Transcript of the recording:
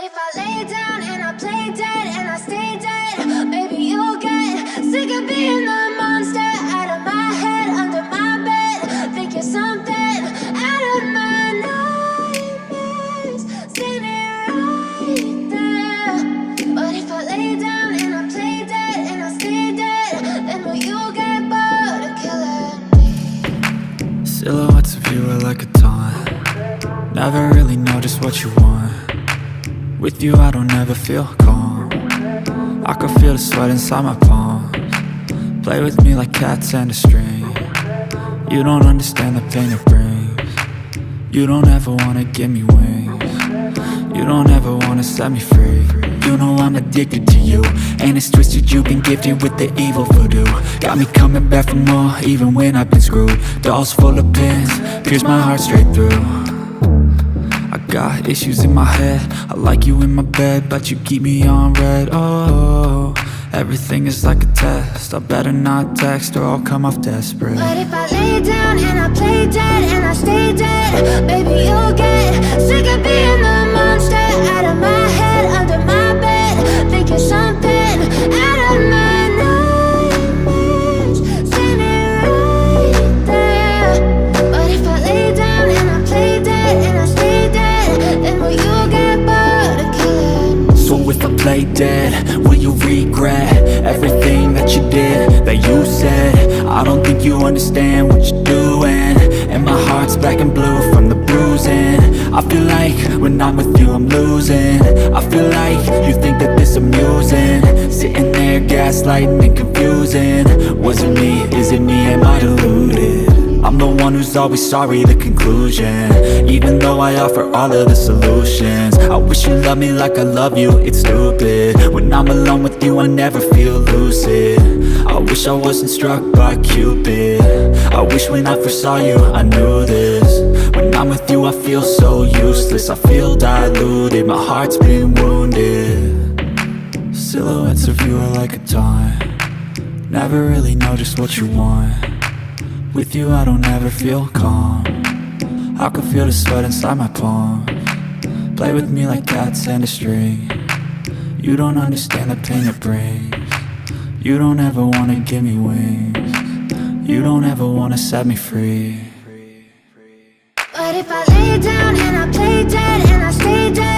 if I lay down and I play dead and I stay dead, maybe you'll get sick of being the monster out of my head, under my bed. Think you're something out of my nightmares, standing right there. But if I lay down and I play dead and I stay dead, then will you get bored of killing me? Silhouettes of you are like a taunt. Never really know just what you want. With you I don't ever feel calm. I can feel the sweat inside my palms. Play with me like cats and a string. You don't understand the pain it brings. You don't ever wanna give me wings. You don't ever wanna set me free. You know I'm addicted to you, and it's twisted, you've been gifted with the evil voodoo. Got me coming back for more, even when I've been screwed. Dolls full of pins, pierce my heart straight through. I got issues in my head, I like you in my bed, but you keep me on red. Oh, everything is like a test, I better not text or I'll come off desperate. But if I lay down and I play dead and I stay dead, baby you'll get sick of being the monster out of my head, under my bed. Think you're something out of my nightmares, standing right there. But if I lay down and I play dead and I stay dead, then will you get bored of killing me? So if I play dead, will you regret everything that you did, that you said? I don't think you understand what you're doing, and my heart's black and blue from the bruising. I feel like when I'm with you I'm losing. I feel like you think that this amusing, sitting there gaslighting and confusing. Was it me? Is it me? Am I deluded? I'm the one who's always sorry, the conclusion, even though I offer all of the solutions. I wish you loved me like I love you, it's stupid. When I'm alone with you I never feel lucid. I wish I wasn't struck by Cupid. I wish when I first saw you I knew this. When I'm with you I feel so useless, I feel diluted, my heart's been wounded. Silhouettes of you are like a taunt. Never really know just what you want. With you I don't ever feel calm. I can feel the sweat inside my palms. Play with me like cats and a string. You don't understand the pain it brings. You don't ever wanna give me wings. You don't ever wanna set me free. But if I lay down and I play dead and I stay dead,